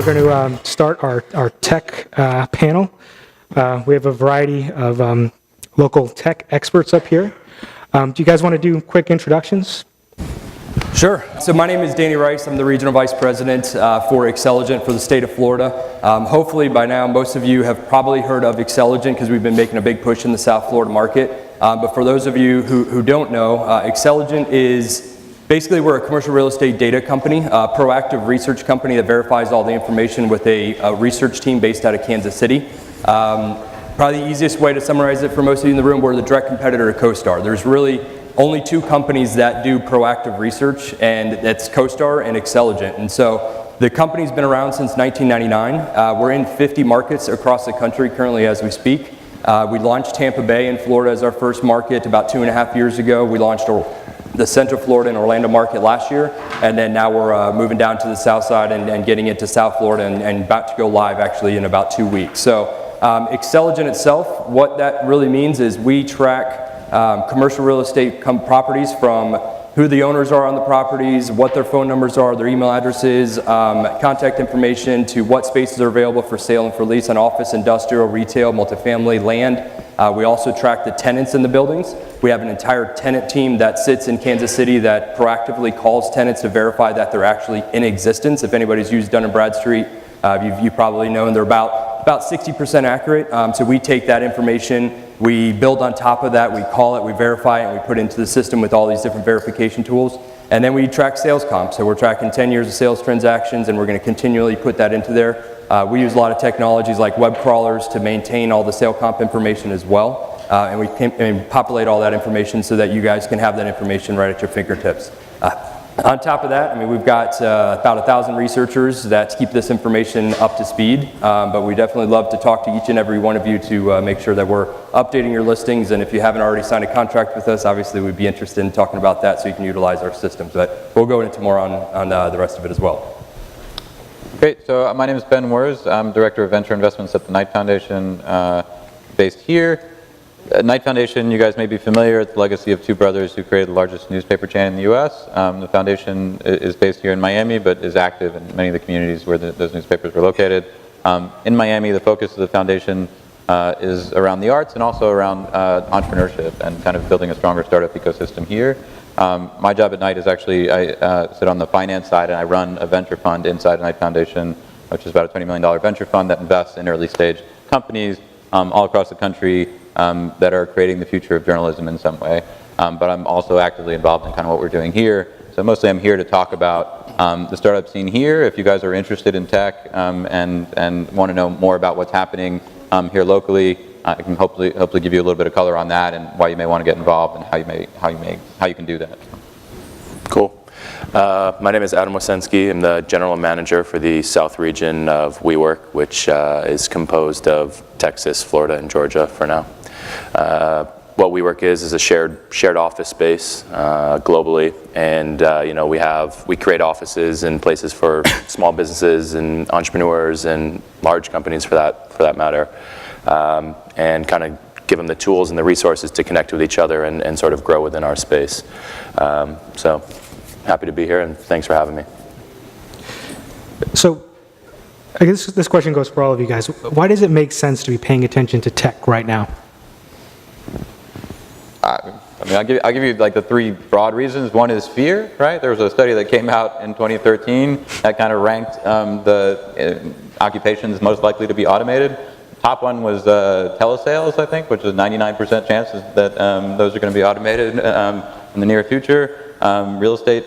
going to start our tech panel. We have a variety of local tech experts up here. Do you guys want to do quick introductions? Sure. So my name is Danny Rice. I'm the Regional Vice President for Axelajunt for the state of Florida. Hopefully by now most of you have probably heard of Axelajunt because we've been making a big push in the South Florida market. But for those of you who don't know, Axelajunt is basically, we're a commercial real estate data company, a proactive research company that verifies all the information with a research team based out of Kansas City. Probably the easiest way to summarize it for most of you in the room, we're the direct competitor to CoStar. There's really only two companies that do proactive research, and that's CoStar and Axelajunt. And so the company's been around since 1999. We're in 50 markets across the country currently as we speak. We launched Tampa Bay in Florida as our first market about 2.5 years ago. We launched the Central Florida and Orlando market last year, and then now we're moving down to the south side and getting into South Florida and about to go live actually in about 2 weeks. So Axelajunt itself, what that really means is we track commercial real estate properties from who the owners are on the properties, what their phone numbers are, their email addresses, contact information, to what spaces are available for sale and for lease on office, industrial, retail, multifamily, land. We also track the tenants in the buildings. We have an entire tenant team that sits in Kansas City that proactively calls tenants to verify that they're actually in existence. If anybody's used Dun & Bradstreet, you've probably known they're about 60% accurate. So we take that information, we build on top of that, we call it, we verify it, and we put it into the system with all these different verification tools. And then we track sales comps. So we're tracking 10 years of sales transactions, and we're going to continually put that into there. We use a lot of technologies like web crawlers to maintain all the sale comp information as well. And we populate all that information so that you guys can have that information right at your fingertips. On top of that, I mean, we've got about 1,000 researchers that keep this information up to speed, but we definitely love to talk to each and every one of you to make sure that we're updating your listings, and if you haven't already signed a contract with us, obviously we'd be interested in talking about that so you can utilize our systems, but we'll go into more on the rest of it as well. Great, so my name is Ben Wirz. I'm Director of Venture Investments at the Knight Foundation based here. Knight Foundation, you guys may be familiar, it's the legacy of two brothers who created the largest newspaper chain in the US. The foundation is based here in Miami, but is active in many of the communities where those newspapers were located. In Miami, the focus of the foundation is around the arts and also around entrepreneurship and kind of building a stronger startup ecosystem here. My job at Knight is actually, I sit on the finance side and I run a venture fund inside Knight Foundation, which is about a $20 million venture fund that invests in early stage companies all across the country that are creating the future of journalism in some way. But I'm also actively involved in kind of what we're doing here. So mostly I'm here to talk about the startup scene here. If you guys are interested in tech and want to know more about what's happening here locally, I can hopefully give you a little bit of color on that and why you may want to get involved and how you can do that. Cool. My name is Osinski. I'm the general manager for the South region of WeWork, which is composed of Texas, Florida, and Georgia for now. What WeWork is a shared office space globally, and we create offices in places for small businesses and entrepreneurs and large companies for that matter, and kind of give them the tools and the resources to connect with each other and sort of grow within our space. So happy to be here, and thanks for having me. So I guess this question goes for all of you guys. Why does it make sense to be paying attention to tech right now? I mean, I'll give you like the three broad reasons. One is fear, right? There was a study that came out in 2013 that kind of ranked the occupations most likely to be automated. The top one was telesales, I think, which is a 99% chance that those are going to be automated in the near future. Real estate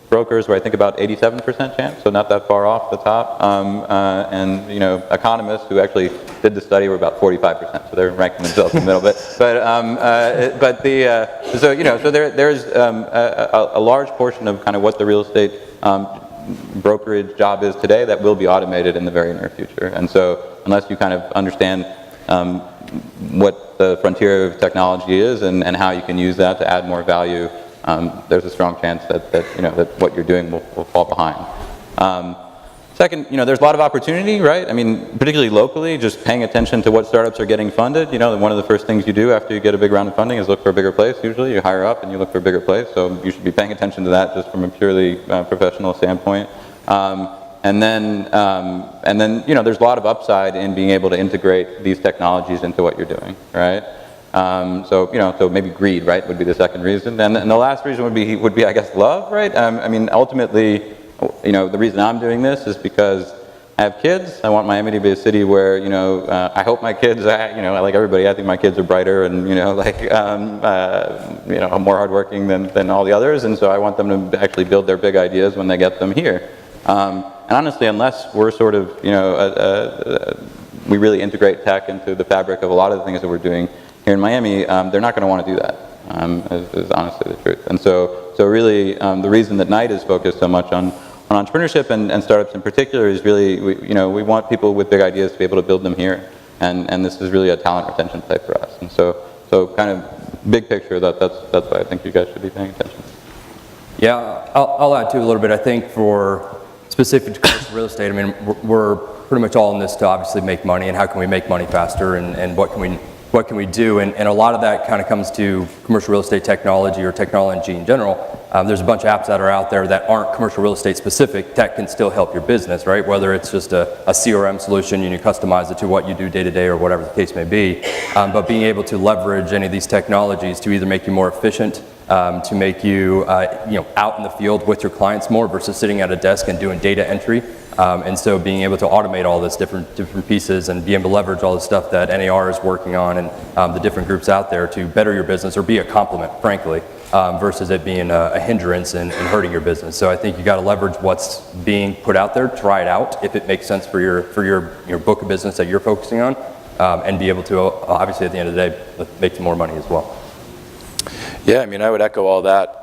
brokers were, I think, about 87% chance, so not that far off the top. And economists who actually did the study were about 45%, so they're ranking themselves in the middle bit. But there's a large portion of kind of what the real estate brokerage job is today that will be automated in the very near future. And so unless you kind of understand what the frontier of technology is and how you can use that to add more value, there's a strong chance that what you're doing will fall behind. Second, there's a lot of opportunity, right? I mean, particularly locally, just paying attention to what startups are getting funded. One of the first things you do after you get a big round of funding is look for a bigger place. Usually, you hire up and you look for a bigger place. So you should be paying attention to that just from a purely professional standpoint. And then, there's a lot of upside in being able to integrate these technologies into what you're doing, right? So maybe greed, right, would be the second reason. And the last reason would be, I guess, love, right? I mean, ultimately, the reason I'm doing this is because I have kids. I want Miami to be a city where, I hope my kids, like everybody, I think my kids are brighter and, more hardworking than all the others. And so I want them to actually build their big ideas when they get them here. And honestly, unless we're sort of, we really integrate tech into the fabric of a lot of the things that we're doing here in Miami, they're not going to want to do that, is honestly the truth. And so really, the reason that Knight is focused so much on entrepreneurship and startups in particular is really, we want people with big ideas to be able to build them here. And this is really a talent retention play for us. And so kind of big picture, that's why I think you guys should be paying attention. Yeah, I'll add to a little bit. I think for specific to commercial real estate, I mean, we're pretty much all in this to obviously make money, and how can we make money faster, and what can we do, and a lot of that kind of comes to commercial real estate technology or technology in general. There's a bunch of apps that are out there that aren't commercial real estate specific that can still help your business, right? Whether it's just a CRM solution and you customize it to what you do day to day or whatever the case may be, but being able to leverage any of these technologies to either make you more efficient, to make you, out in the field with your clients more versus sitting at a desk and doing data entry. And so being able to automate all this different pieces and be able to leverage all the stuff that NAR is working on and the different groups out there to better your business or be a complement, frankly, versus it being a hindrance and hurting your business. So I think you got to leverage what's being put out there, try it out if it makes sense for your book of business that you're focusing on, and be able to obviously at the end of the day make some more money as well. Yeah, I mean, I would echo all that.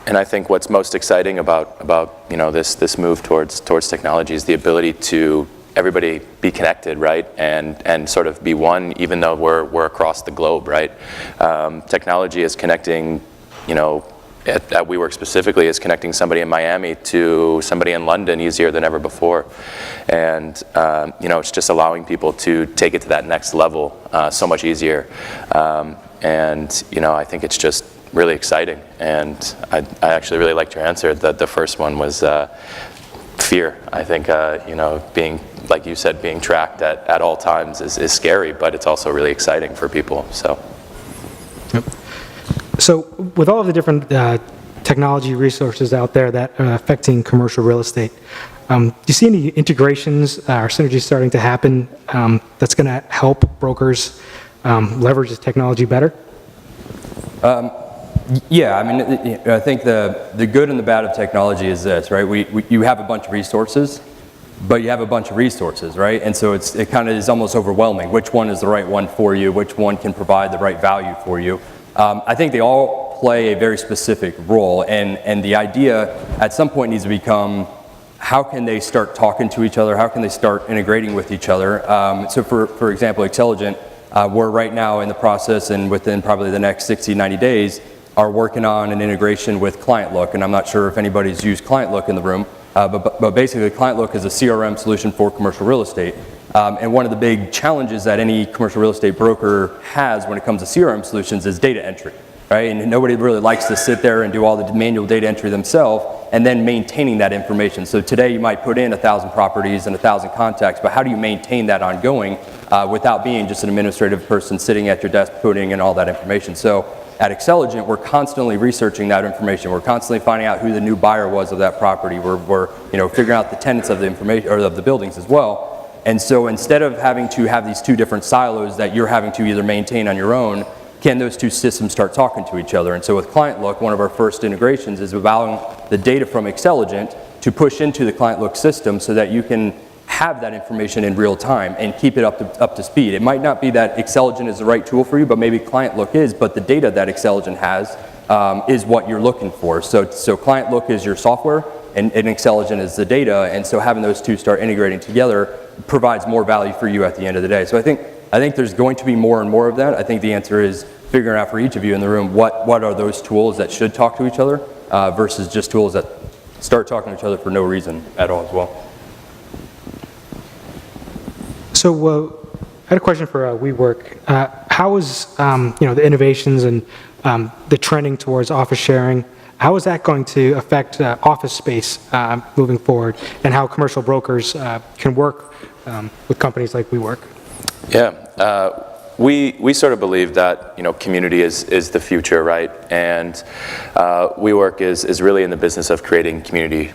And I think what's most exciting about this move towards technology is the ability to everybody be connected, right, and sort of be one, even though we're across the globe, right. Technology is connecting, at WeWork specifically, is connecting somebody in Miami to somebody in London easier than ever before, and it's just allowing people to take it to that next level so much easier, and I think it's just really exciting. And I actually really liked your answer. The first one was fear. I think being, like you said, being tracked at all times is scary, but it's also really exciting for people. So. Yep. So with all of the different technology resources out there that are affecting commercial real estate, do you see any integrations or synergies starting to happen that's going to help brokers leverage this technology better? Yeah, I mean, I think the good and the bad of technology is this, right? You have a bunch of resources, but you have a bunch of resources, right? And so it kind of is almost overwhelming. Which one is the right one for you? Which one can provide the right value for you? I think they all play a very specific role, and the idea at some point needs to become, how can they start talking to each other? How can they start integrating with each other? So for example, Axelajunt, we're right now in the process, and within probably the next 60, 90 days, are working on an integration with ClientLook, and I'm not sure if anybody's used ClientLook in the room, but basically ClientLook is a CRM solution for commercial real estate. And one of the big challenges that any commercial real estate broker has when it comes to CRM solutions is data entry, right? And nobody really likes to sit there and do all the manual data entry themselves and then maintaining that information. So today you might put in 1,000 properties and 1,000 contacts, but how do you maintain that ongoing without being just an administrative person sitting at your desk putting in all that information? So at Axelajunt, we're constantly researching that information. We're constantly finding out who the new buyer was of that property. We're figuring out the tenants of the information or of the buildings as well. And so instead of having to have these two different silos that you're having to either maintain on your own, can those two systems start talking to each other? And so with ClientLook, one of our first integrations is allowing the data from Axelajunt to push into the ClientLook system so that you can have that information in real time and keep it up to speed. It might not be that Axelajunt is the right tool for you, but maybe ClientLook is, but the data that Axelajunt has is what you're looking for. So ClientLook is your software and Axelajunt is the data, and so having those two start integrating together provides more value for you at the end of the day. So I think there's going to be more and more of that. I think the answer is figuring out for each of you in the room what are those tools that should talk to each other versus just tools that start talking to each other for no reason at all as well. So I had a question for WeWork. How is the innovations and the trending towards office sharing how is that going to affect office space moving forward, and how commercial brokers can work with companies like WeWork? Yeah, we sort of believe that, you know, community is the future, right? And WeWork is really in the business of creating community.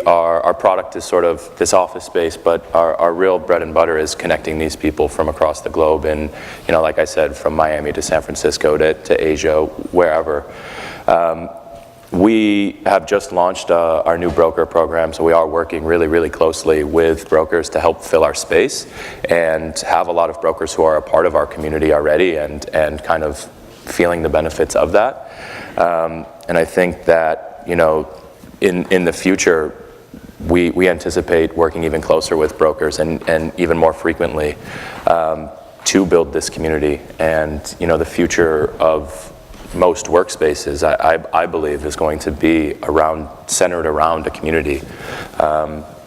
Our product is sort of this office space, but our real bread and butter is connecting these people from across the globe, and, you know, like I said, from Miami to San Francisco to Asia, wherever. We have just launched our new broker program, so we are working really, really closely with brokers to help fill our space, and have a lot of brokers who are a part of our community already and kind of feeling the benefits of that. And I think that, you know, in the future, we anticipate working even closer with brokers and even more frequently to build this community. And, you know, the future of most workspaces, I believe, is going to be centered around a community.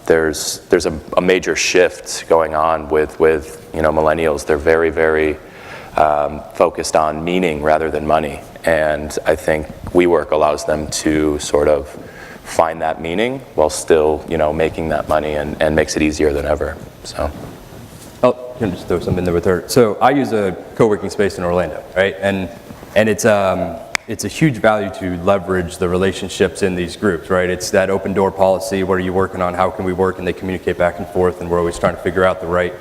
There's a major shift going on with you know, millennials. They're very, very focused on meaning rather than money, and I think WeWork allows them to sort of find that meaning while still, you know, making that money, and makes it easier than ever. So. Oh, can I just throw something in there with her? So I use a co-working space in Orlando, right? And it's a huge value to leverage the relationships in these groups, right? It's that open door policy. What are you working on? How can we work? And they communicate back and forth, and we're always trying to figure out the right,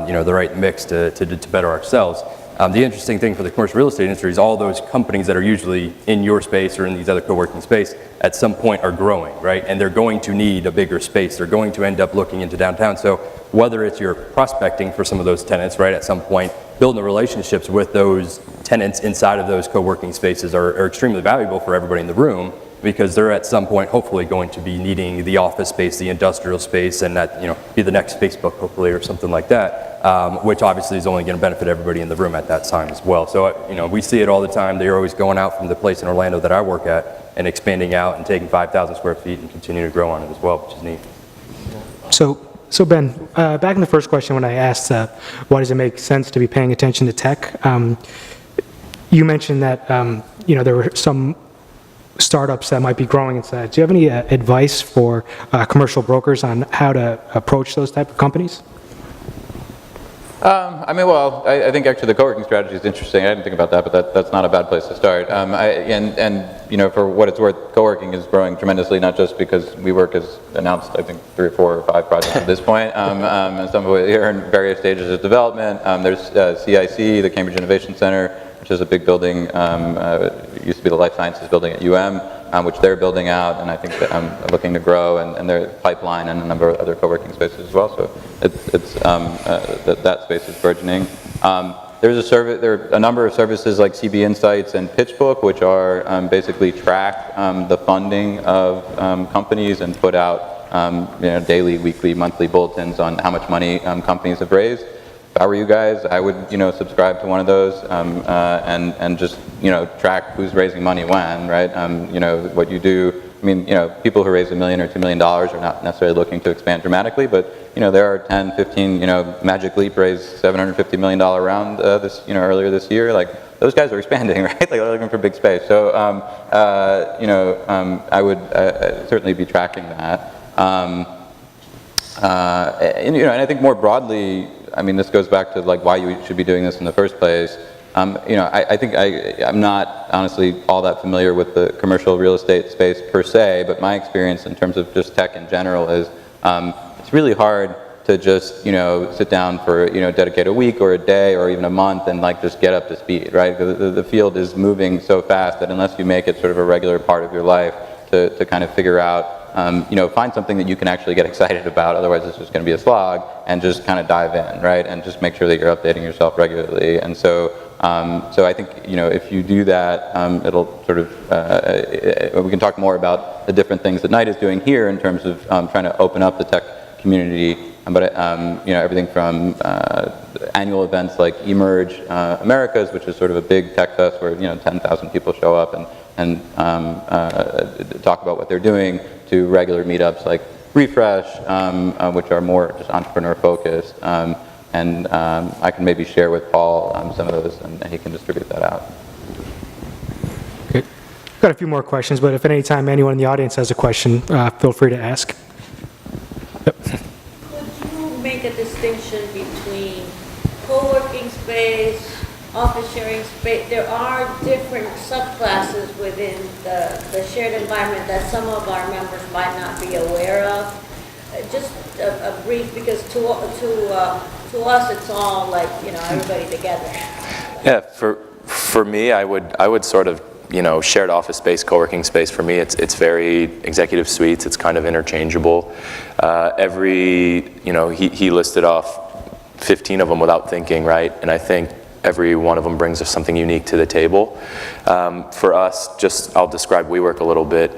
you know, the right mix to better ourselves. The interesting thing for the commercial real estate industry is all those companies that are usually in your space or in these other co-working space at some point are growing, right? And they're going to need a bigger space. They're going to end up looking into downtown. So whether it's you're prospecting for some of those tenants, right, at some point, building the relationships with those tenants inside of those co-working spaces are extremely valuable for everybody in the room, because they're at some point hopefully going to be needing the office space, the industrial space, and that, you know, be the next Facebook hopefully or something like that, which obviously is only going to benefit everybody in the room at that time as well. So, you know, we see it all the time. They're always going out from the place in Orlando that I work at and expanding out and taking 5,000 square feet and continuing to grow on it as well, which is neat. So Ben, back in the first question when I asked why does it make sense to be paying attention to tech, you mentioned that you know, there were some startups that might be growing inside. Do you have any advice for commercial brokers on how to approach those type of companies? I mean, well, I think actually the co-working strategy is interesting. I didn't think about that, but that's not a bad place to start. And you know, for what it's worth, co-working is growing tremendously, not just because WeWork has announced, I think, 3 or 4 or 5 projects at this point, and some of it are in various stages of development. There's CIC, the Cambridge Innovation Center, which is a big building, it used to be the Life Sciences building at UM, which they're building out, and I think that looking to grow, and their pipeline and a number of other co-working spaces as well. So that space is burgeoning. There are a number of services like CB Insights and PitchBook, which are basically track the funding of companies and put out you know, daily, weekly, monthly bulletins on how much money companies have raised. If I were you guys, I would, you know, subscribe to one of those and just, you know, track who's raising money when, right? You know, what you do. I mean, you know, people who raise $1 million or $2 million are not necessarily looking to expand dramatically, but, you know, there are 10, 15, you know, Magic Leap raised $750 million round earlier this year. Like, those guys are expanding, right? Like, they're looking for big space. So, you know, I would certainly be tracking that. And, you know, and I think more broadly, I mean, this goes back to like why you should be doing this in the first place. You know, I think I'm not honestly all that familiar with the commercial real estate space per se, but my experience in terms of just tech in general is it's really hard to just, you know, sit down for, you know, dedicate a week or a day or even a month and like just get up to speed, right? The field is moving so fast that unless you make it sort of a regular part of your life to kind of figure out, you know, find something that you can actually get excited about, otherwise it's just going to be a slog, and just kind of dive in, right? And just make sure that you're updating yourself regularly. And so, so I think, you know, if you do that, it'll sort of, we can talk more about the different things that Knight is doing here in terms of trying to open up the tech community. But, you know, everything from annual events like Emerge Americas, which is sort of a big tech fest where, you know, 10,000 people show up and talk about what they're doing, to regular meetups like Refresh, which are more just entrepreneur focused. And I can maybe share with Paul some of those, and he can distribute that out. Okay. Got a few more questions, but if at any time anyone in the audience has a question, feel free to ask. Could you make a distinction between co-working space, office sharing space? There are different subclasses within the shared environment that some of our members might not be aware of. Just a brief, because to us it's all like, everybody together. Yeah, for me, I would sort of, shared office space, co-working space, for me, it's very executive suites. It's kind of interchangeable. He listed off 15 of them without thinking, right? And I think every one of them brings us something unique to the table. For us, I'll describe WeWork a little bit.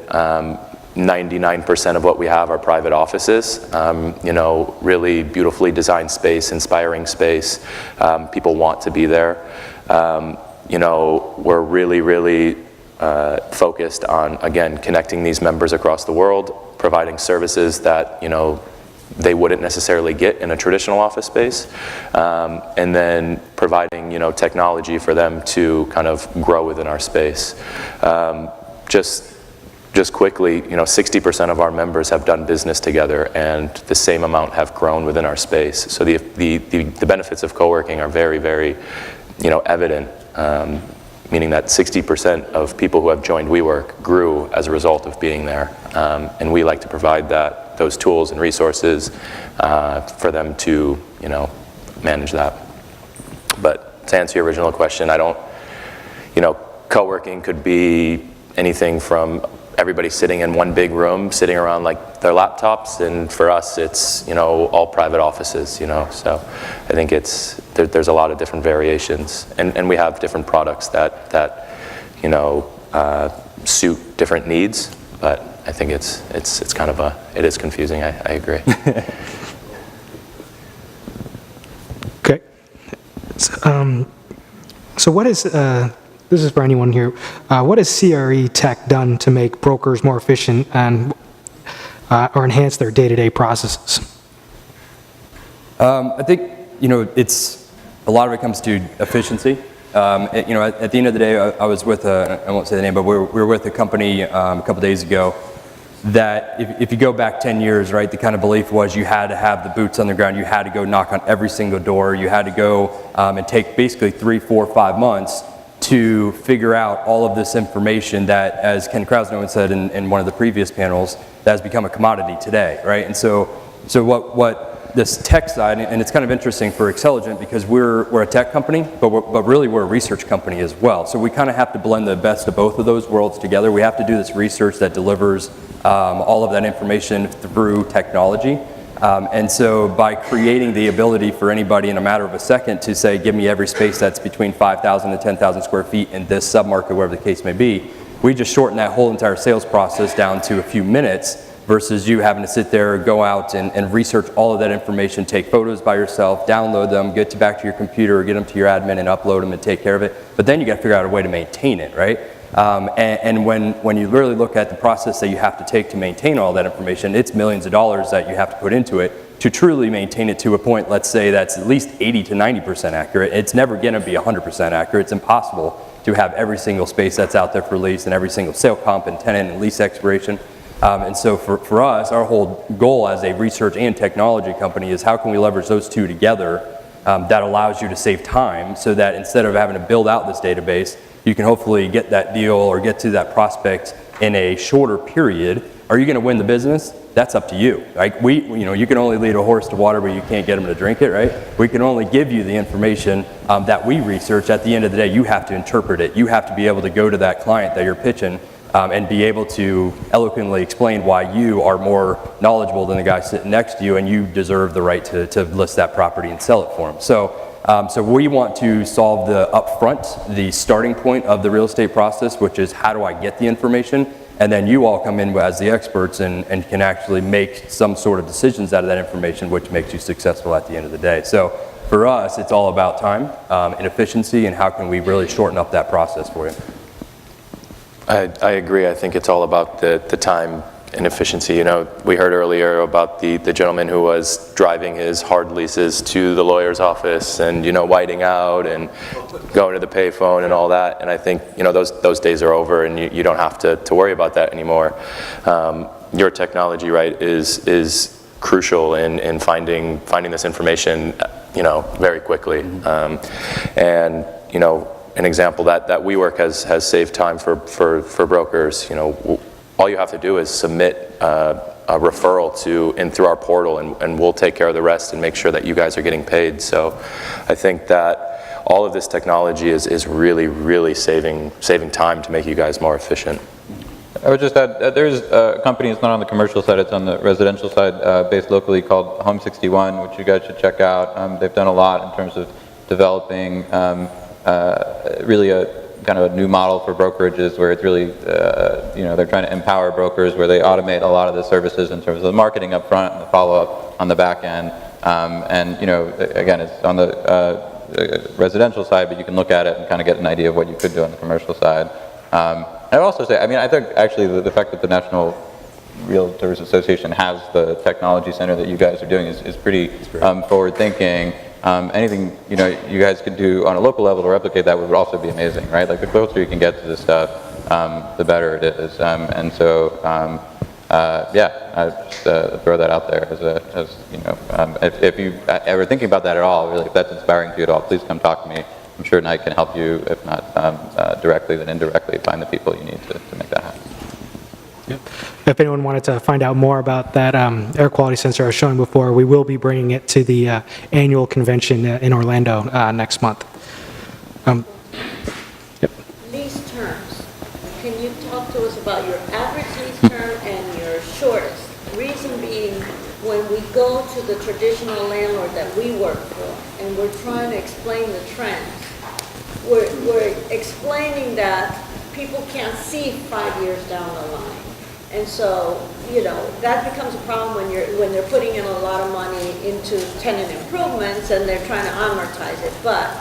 99% of what we have are private offices. Really beautifully designed space, inspiring space. People want to be there. We're really focused on, again, connecting these members across the world, providing services that, they wouldn't necessarily get in a traditional office space, and then providing, technology for them to kind of grow within our space. Just quickly, 60% of our members have done business together, and the same amount have grown within our space. So the benefits of co-working are very, very, evident, meaning that 60% of people who have joined WeWork grew as a result of being there. And we like to provide those tools and resources for them to, manage that. But to answer your original question, co-working could be anything from everybody sitting in one big room, sitting around like their laptops, and for us it's, all private offices, so I think there's a lot of different variations, and we have different products that suit different needs, but I think it's kind of it is confusing, I agree. Okay. So what is, this is for anyone here, what has CRE Tech done to make brokers more efficient and or enhance their day-to-day processes? I think, it's a lot of it comes to efficiency. At the end of the day, I was with I won't say the name, but we were with a company a couple days ago that if you go back 10 years, right, the kind of belief was you had to have the boots on the ground, you had to go knock on every single door, you had to go and take basically 3, 4, 5 months to figure out all of this information that, as Ken Krasnow said in one of the previous panels, that has become a commodity today, right? And so what this tech side, and it's kind of interesting for Axelajunt because we're a tech company, but really we're a research company as well. So we kind of have to blend the best of both of those worlds together. We have to do this research that delivers all of that information through technology. And so by creating the ability for anybody in a matter of a second to say, give me every space that's between 5,000 to 10,000 square feet in this submarket, wherever the case may be, we just shorten that whole entire sales process down to a few minutes versus you having to sit there, go out and research all of that information, take photos by yourself, download them, get back to your computer, or get them to your admin and upload them and take care of it. But then you got to figure out a way to maintain it, right? And when you really look at the process that you have to take to maintain all that information, it's millions of dollars that you have to put into it to truly maintain it to a point, let's say, that's at least 80 to 90% accurate. It's never going to be 100% accurate. It's impossible to have every single space that's out there for lease and every single sale comp and tenant and lease expiration. And so for us, our whole goal as a research and technology company is how can we leverage those two together that allows you to save time so that instead of having to build out this database, you can hopefully get that deal or get to that prospect in a shorter period. Are you going to win the business? That's up to you. Like you can only lead a horse to water, but you can't get them to drink it, right? We can only give you the information that we research. At the end of the day, you have to interpret it. You have to be able to go to that client that you're pitching and be able to eloquently explain why you are more knowledgeable than the guy sitting next to you, and you deserve the right to list that property and sell it for him. So we want to solve the upfront, the starting point of the real estate process, which is how do I get the information? And then you all come in as the experts and can actually make some sort of decisions out of that information, which makes you successful at the end of the day. So for us, it's all about time and efficiency, and how can we really shorten up that process for you. I agree. I think it's all about the time inefficiency. You know, we heard earlier about the gentleman who was driving his hard leases to the lawyer's office and, you know, whiting out and going to the payphone and all that. And I think, you know, those days are over, and you don't have to worry about that anymore. Your technology, right, is crucial in finding this information, you know, very quickly. And, you know, an example that WeWork has saved time for brokers. You know, all you have to do is submit a referral through our portal, and we'll take care of the rest and make sure that you guys are getting paid. So I think that all of this technology is really saving time to make you guys more efficient. I would just add, there's a company, it's not on the commercial side, it's on the residential side, based locally, called Home 61, which you guys should check out. They've done a lot in terms of developing really a kind of a new model for brokerages, where it's really, you know, they're trying to empower brokers, where they automate a lot of the services in terms of the marketing up front and the follow-up on the back end. And, you know, again, it's on the residential side, but you can look at it and kind of get an idea of what you could do on the commercial side. I'd also say, I mean, I think actually the fact that the National Realtors Association has the technology center that you guys are doing is pretty forward-thinking. Anything, you know, you guys could do on a local level to replicate that would also be amazing, right? Like, the closer you can get to this stuff, the better it is. And so, yeah, I just throw that out there as you know, if you ever thinking about that at all, really, if that's inspiring to you at all, please come talk to me. I'm sure Knight can help you, if not directly, then indirectly, find the people you need to make that happen. Yep. If anyone wanted to find out more about that air quality sensor I was showing before, we will be bringing it to the annual convention in Orlando next month. Yep. Lease terms. Can you talk to us about your average lease term and your shortest? Reason being, when we go to the traditional landlord that we work for, and we're trying to explain the trends, we're explaining that people can't see 5 years down the line. And so, you know, that becomes a problem when they're putting in a lot of money into tenant improvements and they're trying to amortize it. But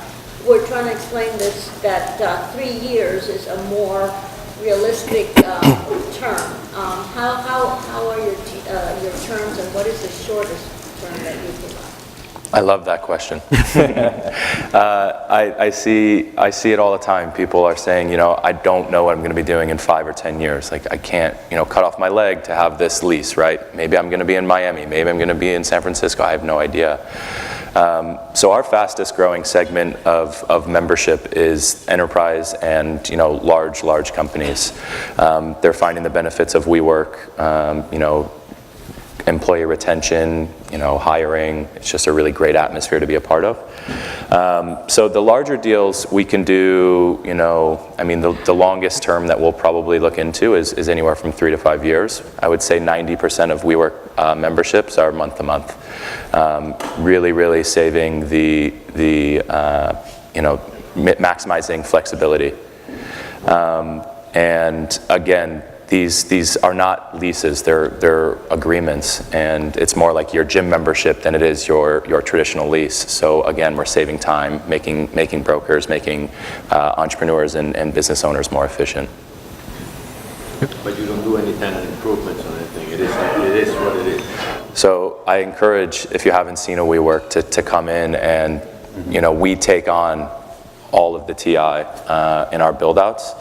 we're trying to explain this, that 3 years is a more realistic term. How are your terms, and what is the shortest term that you provide? I love that question. I see it all the time. People are saying, you know, I don't know what I'm going to be doing in 5 or 10 years. Like, I can't, you know, cut off my leg to have this lease, right? Maybe I'm going to be in Miami. Maybe I'm going to be in San Francisco. I have no idea. So our fastest growing segment of membership is enterprise and, you know, large companies. They're finding the benefits of WeWork, you know, employee retention, you know, hiring. It's just a really great atmosphere to be a part of. So the larger deals we can do, you know, I mean, the longest term that we'll probably look into is anywhere from 3 to 5 years. I would say 90% of WeWork memberships are month to month. Really saving the you know, maximizing flexibility. And again, these are not leases, they're agreements, and it's more like your gym membership than it is your traditional lease. So again, we're saving time, making brokers, making entrepreneurs and business owners more efficient. But you don't do any tenant improvements or anything, it is what it is. So I encourage, if you haven't seen a WeWork, to come in, and you know, we take on all of the TI in our build-outs.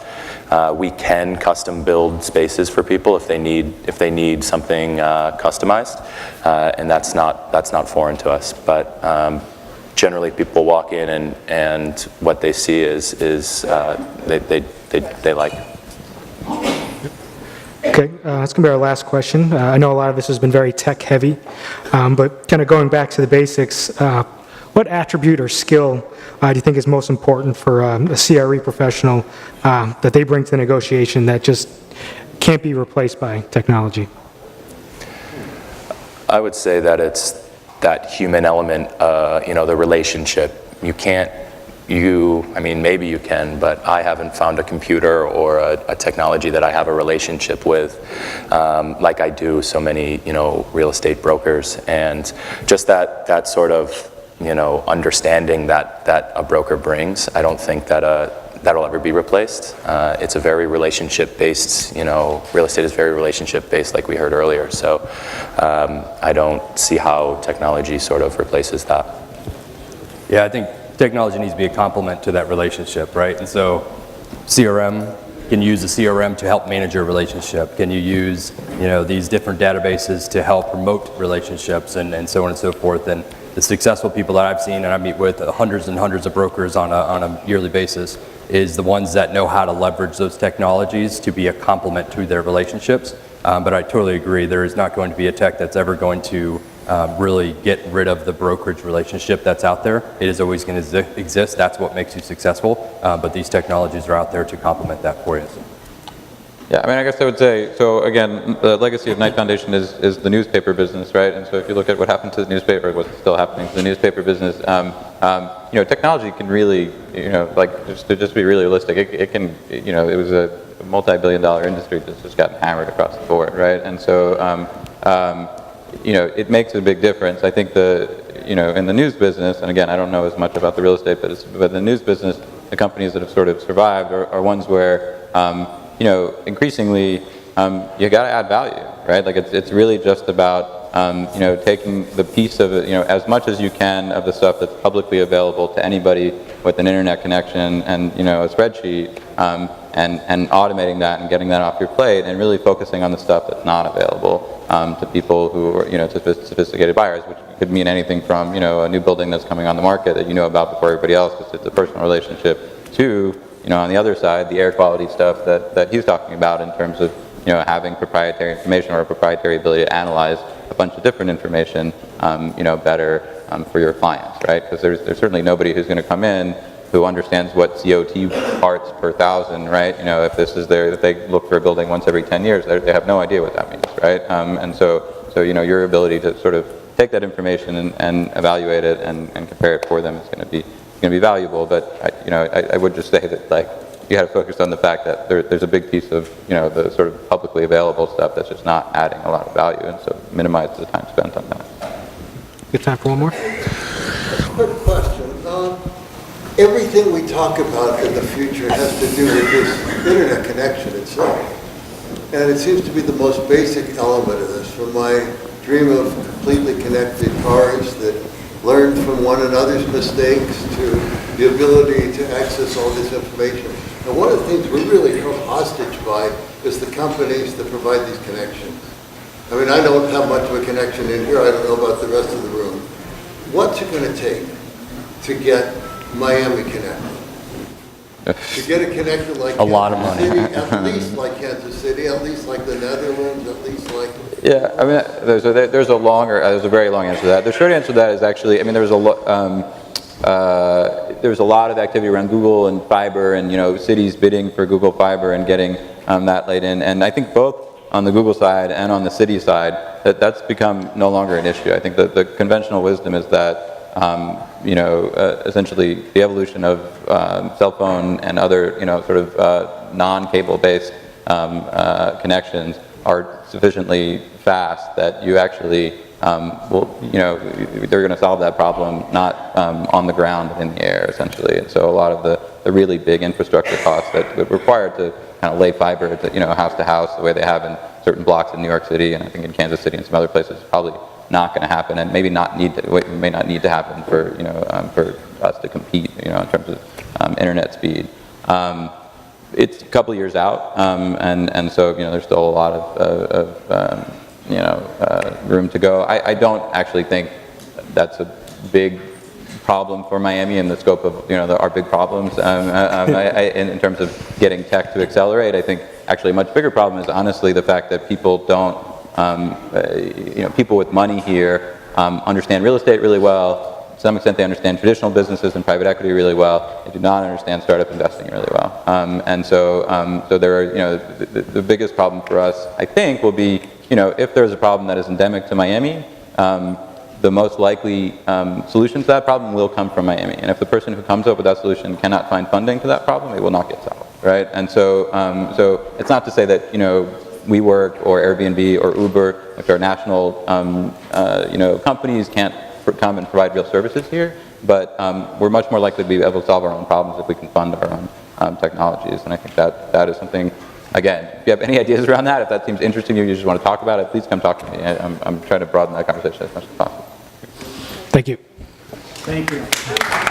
We can custom build spaces for people if they need something customized, and that's not foreign to us. But generally, people walk in and what they see is they like. Okay, that's going to be our last question. I know a lot of this has been very tech-heavy, but kind of going back to the basics, what attribute or skill do you think is most important for a CRE professional that they bring to the negotiation that just can't be replaced by technology? I would say that it's that human element, you know, the relationship. I mean, maybe you can, but I haven't found a computer or a technology that I have a relationship with like I do so many, you know, real estate brokers. And just that sort of, you know, understanding that a broker brings. I don't think that that'll ever be replaced. It's a very relationship-based, real estate is very relationship-based, like we heard earlier. So I don't see how technology sort of replaces that. Yeah, I think technology needs to be a complement to that relationship, right? And so CRM, can you use the CRM to help manage your relationship? Can you use, these different databases to help promote relationships and so on and so forth? And the successful people that I've seen, and I meet with hundreds and hundreds of brokers on a yearly basis, is the ones that know how to leverage those technologies to be a complement to their relationships. But I totally agree, there is not going to be a tech that's ever going to really get rid of the brokerage relationship that's out there. It is always going to exist. That's what makes you successful. But these technologies are out there to complement that for you. Yeah, I mean, I guess I would say, so again, the legacy of Knight Foundation is the newspaper business, right? And so if you look at what happened to the newspaper, what's still happening to the newspaper business, technology can really, just to be really realistic, it can, it was a multi-billion-dollar industry that's just gotten hammered across the board, right? And so, it makes a big difference. I think in the news business, and again, I don't know as much about the real estate, but in the news business, the companies that have sort of survived are ones where, increasingly, you got to add value, right? Like it's really just about, taking the piece of it, as much as you can of the stuff that's publicly available to anybody with an internet connection and, a spreadsheet, and automating that and getting that off your plate and really focusing on the stuff that's not available to people who are, to sophisticated buyers, which could mean anything from, a new building that's coming on the market that you know about before everybody else because it's a personal relationship to, on the other side, the air quality stuff that he's talking about in terms of, having proprietary information or a proprietary ability to analyze a bunch of different information, better for your clients, right? Because there's certainly nobody who's going to come in who understands what COT parts per thousand, right? If this is if they look for a building once every 10 years, they have no idea what that means, right? And so your ability to sort of take that information and evaluate it and compare it for them is going to be valuable. But I would just say that you got to focus on the fact that there's a big piece of the sort of publicly available stuff that's just not adding a lot of value, and so minimize the time spent on that. Good time for one more? Quick question. Everything we talk about in the future has to do with this internet connection itself. And it seems to be the most basic element of this. From my dream of completely connected cars that learn from one another's mistakes to the ability to access all this information. And one of the things we're really held hostage by is the companies that provide these connections. I mean, I don't have much of a connection in here. I don't know about the rest of the room. What's it going to take to get Miami connected? To get it connected like a lot of money. City, at least like Kansas City, at least like the Netherlands, at least like... Yeah, I mean, there's a very long answer to that. The short answer to that is actually, I mean, there was a lot of activity around Google and fiber and, cities bidding for Google Fiber and getting that laid in. And I think both on the Google side and on the city side, that's become no longer an issue. I think that the conventional wisdom is that essentially the evolution of cell phone and other, sort of non-cable based connections are sufficiently fast that you actually they're going to solve that problem not on the ground but in the air essentially. And so a lot of the really big infrastructure costs that would require to kind of lay fiber to, house to house the way they have in certain blocks in New York City and I think in Kansas City and some other places is probably not going to happen, and maybe may not need to happen for for us to compete, in terms of internet speed. It's a couple of years out, and so there's still a lot of room to go. I don't actually think that's a big problem for Miami in the scope of our big problems. In terms of getting tech to accelerate, I think actually a much bigger problem is honestly the fact that people don't. People with money here understand real estate really well. To some extent, they understand traditional businesses and private equity really well. They do not understand startup investing really well. And so there are, the biggest problem for us, I think, will be, if there's a problem that is endemic to Miami, the most likely solution to that problem will come from Miami. And if the person who comes up with that solution cannot find funding to that problem, it will not get solved, right? And so it's not to say that, WeWork or Airbnb or Uber, which are national, companies, can't come and provide real services here. But we're much more likely to be able to solve our own problems if we can fund our technologies. And I think that is something, again, if you have any ideas around that, if that seems interesting to you, you just want to talk about it, please come talk to me. I'm trying to broaden that conversation as much as possible. Thank you. Thank you.